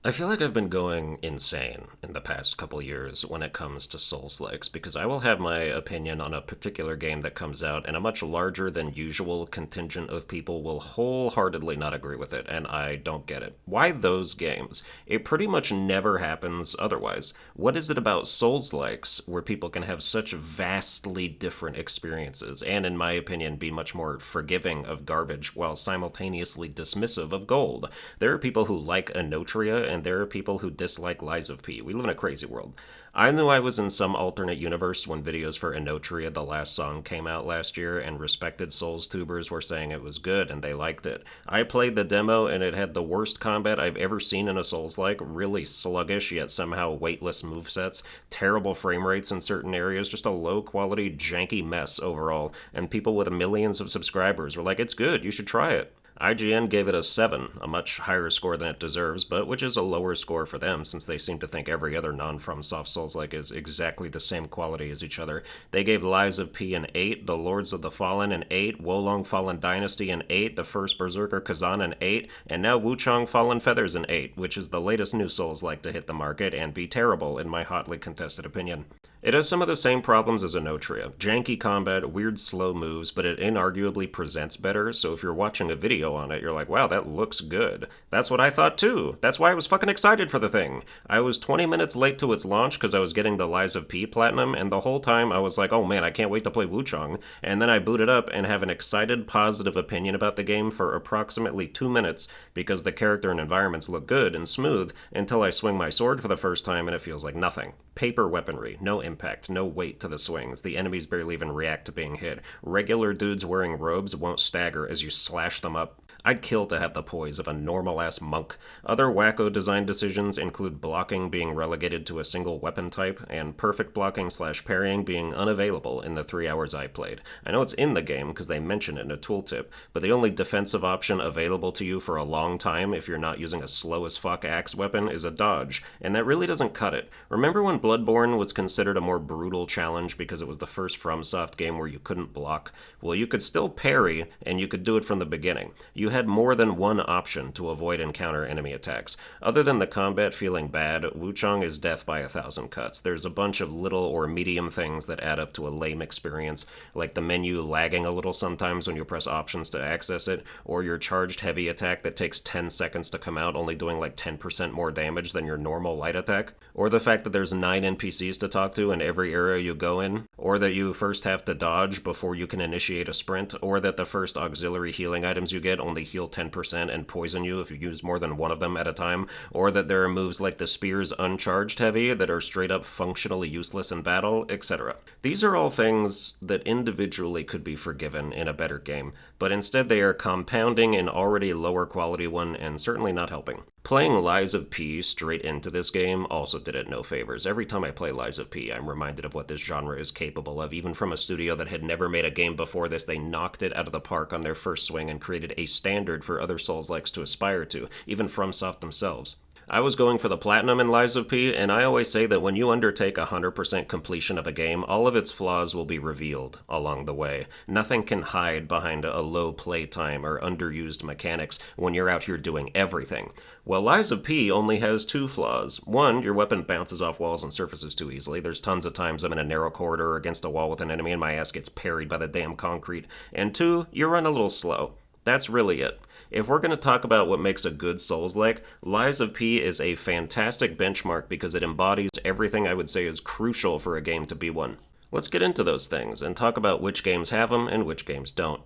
I feel like I've been going insane in the past couple years when it comes to Soulslikes because I will have my opinion on a particular game that comes out, and a much larger than usual contingent of people will wholeheartedly not agree with it, and I don't get it. Why those games? It pretty much never happens otherwise. What is it about Soulslikes where people can have such vastly different experiences and, in my opinion, be much more forgiving of garbage while simultaneously dismissive of gold? There are people who like Anotria and there are people who dislike Lies of P. We live in a crazy world. I knew I was in some alternate universe when videos for Inotria, the last song, came out last year, and respected Souls tubers were saying it was good and they liked it. I played the demo and it had the worst combat I've ever seen in a Souls-like, really sluggish yet somehow weightless movesets, terrible frame rates in certain areas, just a low-quality, janky mess overall, and people with millions of subscribers were like, it's good, you should try it. IGN gave it a 7, a much higher score than it deserves, but which is a lower score for them since they seem to think every other non-FromSoft Souls-like is exactly the same quality as each other. They gave Lies of P an 8, The Lords of the Fallen an 8, Wolong Fallen Dynasty an 8, The First Berserker Kazan an 8, and now Wuchang Fallen Feathers an 8, which is the latest new Souls-like to hit the market and be terrible in my hotly contested opinion. It has some of the same problems as Anotria. Janky combat, weird slow moves, but it inarguably presents better, so if you're watching a video on it, you're like, wow, that looks good. That's what I thought too. That's why I was fucking excited for the thing. I was 20 minutes late to its launch because I was getting the Lies of P Platinum, and the whole time I was like, oh man, I can't wait to play Wuchang. And then I boot it up and have an excited, positive opinion about the game for approximately 2 minutes because the character and environments look good and smooth until I swing my sword for the first time and it feels like nothing. Paper weaponry, no impact, no weight to the swings. The enemies barely even react to being hit. Regular dudes wearing robes won't stagger as you slash them up. I'd kill to have the poise of a normal-ass monk. Other wacko design decisions include blocking being relegated to a single weapon type, and perfect blocking/parrying being unavailable in the 3 hours I played. I know it's in the game because they mention it in a tooltip, but the only defensive option available to you for a long time if you're not using a slow-as-fuck axe weapon is a dodge, and that really doesn't cut it. Remember when Bloodborne was considered a more brutal challenge because it was the first FromSoft game where you couldn't block? Well, you could still parry, and you could do it from the beginning. You had more than one option to avoid and counter enemy attacks. Other than the combat feeling bad, Wuchang is death by 1,000 cuts. There's a bunch of little or medium things that add up to a lame experience, like the menu lagging a little sometimes when you press options to access it, or your charged heavy attack that takes 10 seconds to come out, only doing like 10% more damage than your normal light attack, or the fact that there's 9 NPCs to talk to in every area you go in, or that you first have to dodge before you can initiate a sprint, or that the first auxiliary healing items you get only heal 10% and poison you if you use more than one of them at a time, or that there are moves like the spear's uncharged heavy that are straight up functionally useless in battle, etc. These are all things that individually could be forgiven in a better game, but instead they are compounding an already lower quality one and certainly not helping. Playing Lies of P straight into this game also did it no favors. Every time I play Lies of P, I'm reminded of what this genre is capable of. Even from a studio that had never made a game before this, they knocked it out of the park on their first swing and created a standard for other Souls-likes to aspire to, even FromSoft themselves. I was going for the platinum in Lies of P, and I always say that when you undertake 100% completion of a game, all of its flaws will be revealed along the way. Nothing can hide behind a low playtime or underused mechanics when you're out here doing everything. Well, Lies of P only has 2 flaws. One, your weapon bounces off walls and surfaces too easily. There's tons of times I'm in a narrow corridor or against a wall with an enemy and my ass gets parried by the damn concrete. And 2, you run a little slow. That's really it. If we're going to talk about what makes a good Souls-like, Lies of P is a fantastic benchmark because it embodies everything I would say is crucial for a game to be one. Let's get into those things and talk about which games have them and which games don't.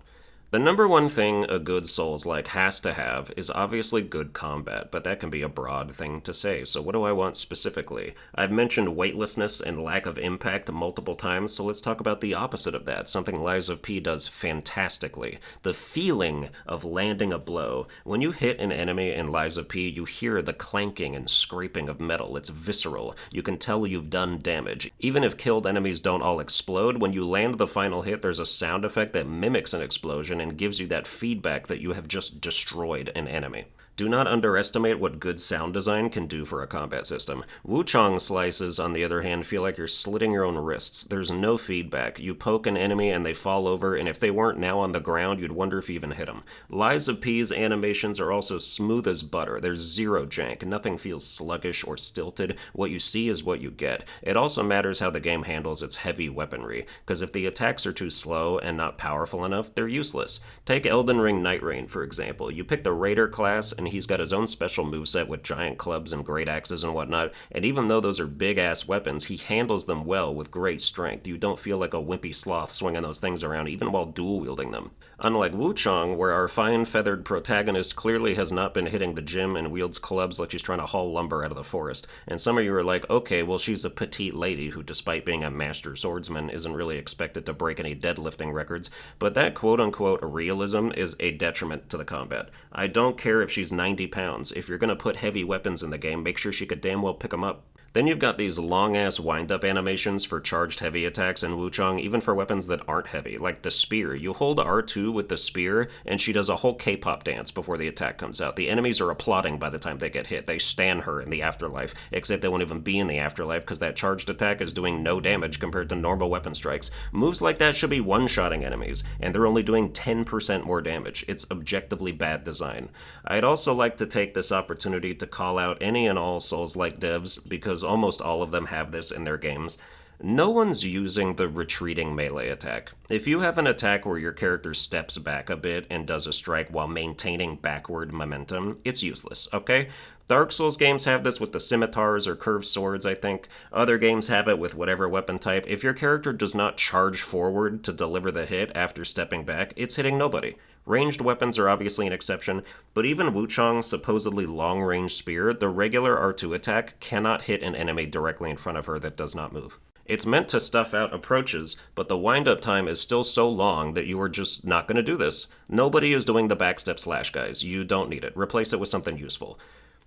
The number one thing a good Souls-like has to have is obviously good combat, but that can be a broad thing to say, so what do I want specifically? I've mentioned weightlessness and lack of impact multiple times, so let's talk about the opposite of that, something Lies of P does fantastically. The feeling of landing a blow. When you hit an enemy in Lies of P, you hear the clanking and scraping of metal. It's visceral. You can tell you've done damage. Even if killed enemies don't all explode, when you land the final hit, there's a sound effect that mimics an explosion and gives you that feedback that you have just destroyed an enemy. Do not underestimate what good sound design can do for a combat system. Wuchang slices, on the other hand, feel like you're slitting your own wrists. There's no feedback. You poke an enemy and they fall over, and if they weren't now on the ground, you'd wonder if you even hit them. Lies of P's animations are also smooth as butter. There's zero jank. Nothing feels sluggish or stilted. What you see is what you get. It also matters how the game handles its heavy weaponry, because if the attacks are too slow and not powerful enough, they're useless. Take Elden Ring Night Rain, for example. You pick the Raider class, and he's got his own special moveset with giant clubs and great axes and whatnot, and even though those are big-ass weapons, he handles them well with great strength. You don't feel like a wimpy sloth swinging those things around, even while dual-wielding them. Unlike Wuchang, where our fine-feathered protagonist clearly has not been hitting the gym and wields clubs like she's trying to haul lumber out of the forest, and some of you are like, okay, well she's a petite lady who, despite being a master swordsman, isn't really expected to break any deadlifting records, but that quote-unquote realism is a detriment to the combat. I don't care if she's 90 pounds. If you're gonna put heavy weapons in the game, make sure she could damn well pick them up. Then you've got these long-ass wind-up animations for charged heavy attacks in Wuchang, even for weapons that aren't heavy, like the spear. You hold R2 with the spear, and she does a whole K-pop dance before the attack comes out. The enemies are applauding by the time they get hit. They stan her in the afterlife, except they won't even be in the afterlife because that charged attack is doing no damage compared to normal weapon strikes. Moves like that should be one-shotting enemies, and they're only doing 10% more damage. It's objectively bad design. I'd also like to take this opportunity to call out any and all Souls-like devs, because almost all of them have this in their games. No one's using the retreating melee attack. If you have an attack where your character steps back a bit and does a strike while maintaining backward momentum, it's useless, okay? Dark Souls games have this with the scimitars or curved swords, I think. Other games have it with whatever weapon type. If your character does not charge forward to deliver the hit after stepping back, it's hitting nobody. Ranged weapons are obviously an exception, but even Wuchang's supposedly long-range spear, the regular R2 attack, cannot hit an enemy directly in front of her that does not move. It's meant to stuff out approaches, but the wind-up time is still so long that you are just not going to do this. Nobody is doing the backstep slash, guys. You don't need it. Replace it with something useful.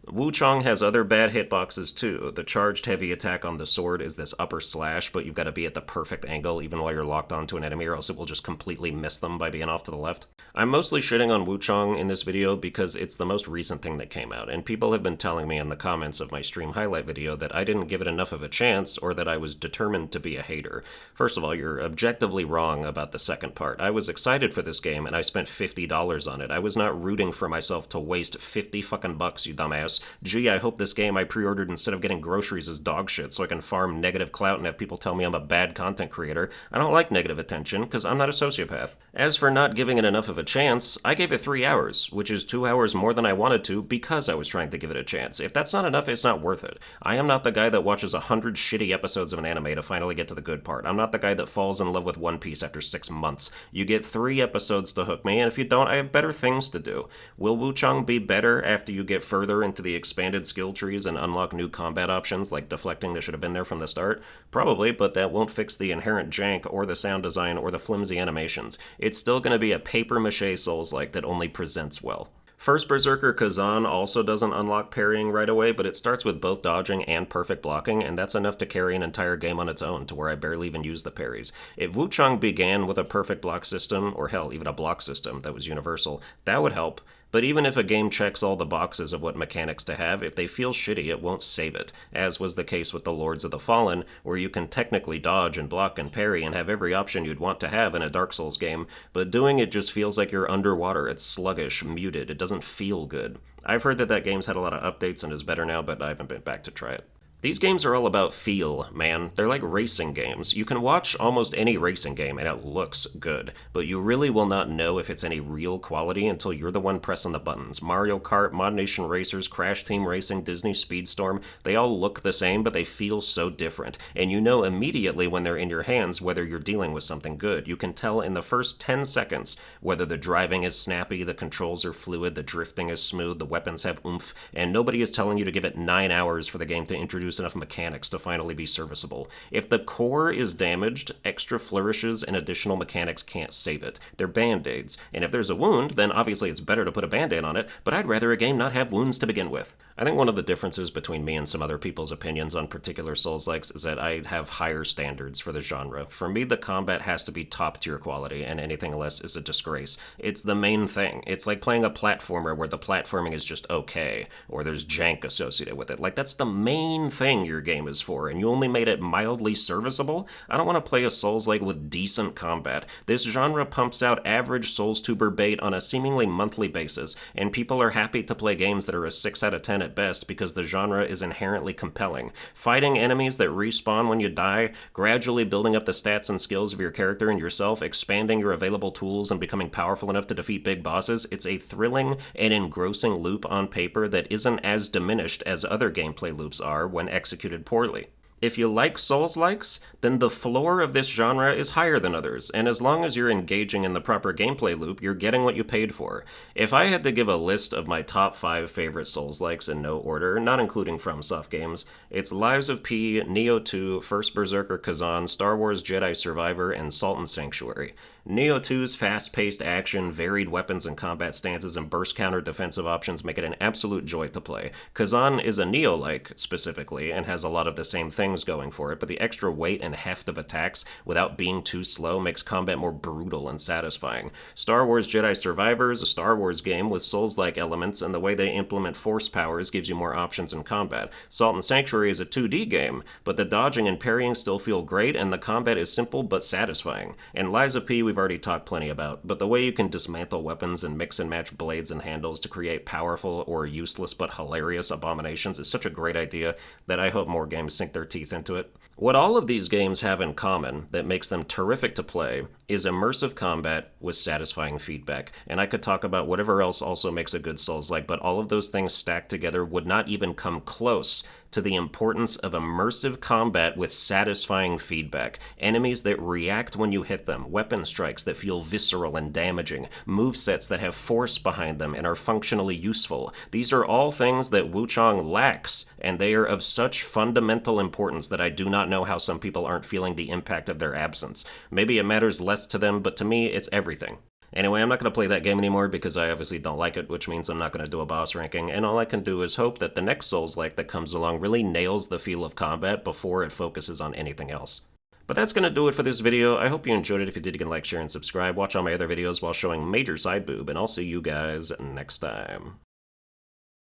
Wuchang has other bad hitboxes too. The charged heavy attack on the sword is this upper slash, but you've got to be at the perfect angle even while you're locked onto an enemy, or else it will just completely miss them by being off to the left. I'm mostly shitting on Wuchang in this video because it's the most recent thing that came out, and people have been telling me in the comments of my stream highlight video that I didn't give it enough of a chance, or that I was determined to be a hater. First of all, you're objectively wrong about the second part. I was excited for this game, and I spent $50 on it. I was not rooting for myself to waste 50 fucking bucks, you dumbass. Gee, I hope this game I pre-ordered instead of getting groceries is dog shit so I can farm negative clout and have people tell me I'm a bad content creator. I don't like negative attention, because I'm not a sociopath. As for not giving it enough of a chance, I gave it 3 hours, which is 2 hours more than I wanted to because I was trying to give it a chance. If that's not enough, it's not worth it. I am not the guy that watches 100 shitty episodes of an anime to finally get to the good part. I'm not the guy that falls in love with One Piece after 6 months. You get 3 episodes to hook me, and if you don't, I have better things to do. Will Wuchang be better after you get further into the expanded skill trees and unlock new combat options like deflecting that should have been there from the start? Probably, but that won't fix the inherent jank or the sound design or the flimsy animations. It's still going to be a paper-mache Souls-like that only presents well. First Berserker Kazan also doesn't unlock parrying right away, but it starts with both dodging and perfect blocking, and that's enough to carry an entire game on its own, to where I barely even use the parries. If Wuchang began with a perfect block system, or hell, even a block system that was universal, that would help. But even if a game checks all the boxes of what mechanics to have, if they feel shitty, it won't save it, as was the case with the Lords of the Fallen, where you can technically dodge and block and parry and have every option you'd want to have in a Dark Souls game, but doing it just feels like you're underwater. It's sluggish, muted, it doesn't feel good. I've heard that game's had a lot of updates and is better now, but I haven't been back to try it. These games are all about feel, man. They're like racing games. You can watch almost any racing game and it looks good, but you really will not know if it's any real quality until you're the one pressing the buttons. Mario Kart, Mod Nation Racers, Crash Team Racing, Disney Speedstorm, they all look the same, but they feel so different. And you know immediately when they're in your hands whether you're dealing with something good. You can tell in the first 10 seconds whether the driving is snappy, the controls are fluid, the drifting is smooth, the weapons have oomph, and nobody is telling you to give it 9 hours for the game to introduce introduce enough mechanics to finally be serviceable. If the core is damaged, extra flourishes and additional mechanics can't save it. They're band-aids, and if there's a wound, then obviously it's better to put a band-aid on it, but I'd rather a game not have wounds to begin with. I think one of the differences between me and some other people's opinions on particular Souls-likes is that I have higher standards for the genre. For me, the combat has to be top-tier quality, and anything less is a disgrace. It's the main thing. It's like playing a platformer where the platforming is just okay, or there's jank associated with it. Like, that's the main thing your game is for, and you only made it mildly serviceable? I don't want to play a Souls-like with decent combat. This genre pumps out average Soulstuber bait on a seemingly monthly basis, and people are happy to play games that are a 6 out of 10 at best because the genre is inherently compelling. Fighting enemies that respawn when you die, gradually building up the stats and skills of your character and yourself, expanding your available tools, and becoming powerful enough to defeat big bosses, it's a thrilling and engrossing loop on paper that isn't as diminished as other gameplay loops are when executed poorly. If you like Souls-likes, then the floor of this genre is higher than others, and as long as you're engaging in the proper gameplay loop, you're getting what you paid for. If I had to give a list of my top 5 favorite Souls-likes in no order, not including FromSoft games, it's Lies of P, Nioh 2, First Berserker Kazan, Star Wars Jedi Survivor, and Salt and Sanctuary. Nioh 2's fast-paced action, varied weapons and combat stances, and burst counter defensive options make it an absolute joy to play. Kazan is a Nioh-like, specifically, and has a lot of the same things going for it, but the extra weight and heft of attacks without being too slow makes combat more brutal and satisfying. Star Wars Jedi Survivor is a Star Wars game with Souls-like elements, and the way they implement force powers gives you more options in combat. Salt and Sanctuary is a 2D game, but the dodging and parrying still feel great, and the combat is simple but satisfying. And Lies of P we've already talked plenty about, but the way you can dismantle weapons and mix and match blades and handles to create powerful or useless but hilarious abominations is such a great idea that I hope more games sink their teeth into it. What all of these games have in common that makes them terrific to play is immersive combat with satisfying feedback. And I could talk about whatever else also makes a good Souls-like, but all of those things stacked together would not even come close to the importance of immersive combat with satisfying feedback. Enemies that react when you hit them, weapon strikes that feel visceral and damaging, movesets that have force behind them and are functionally useful. These are all things that Wuchang lacks, and they are of such fundamental importance that I do not know how some people aren't feeling the impact of their absence. Maybe it matters less to them, but to me, it's everything. Anyway, I'm not going to play that game anymore because I obviously don't like it, which means I'm not going to do a boss ranking, and all I can do is hope that the next Souls-like that comes along really nails the feel of combat before it focuses on anything else. But that's going to do it for this video. I hope you enjoyed it. If you did, you can like, share, and subscribe. Watch all my other videos while showing major side boob, and I'll see you guys next time.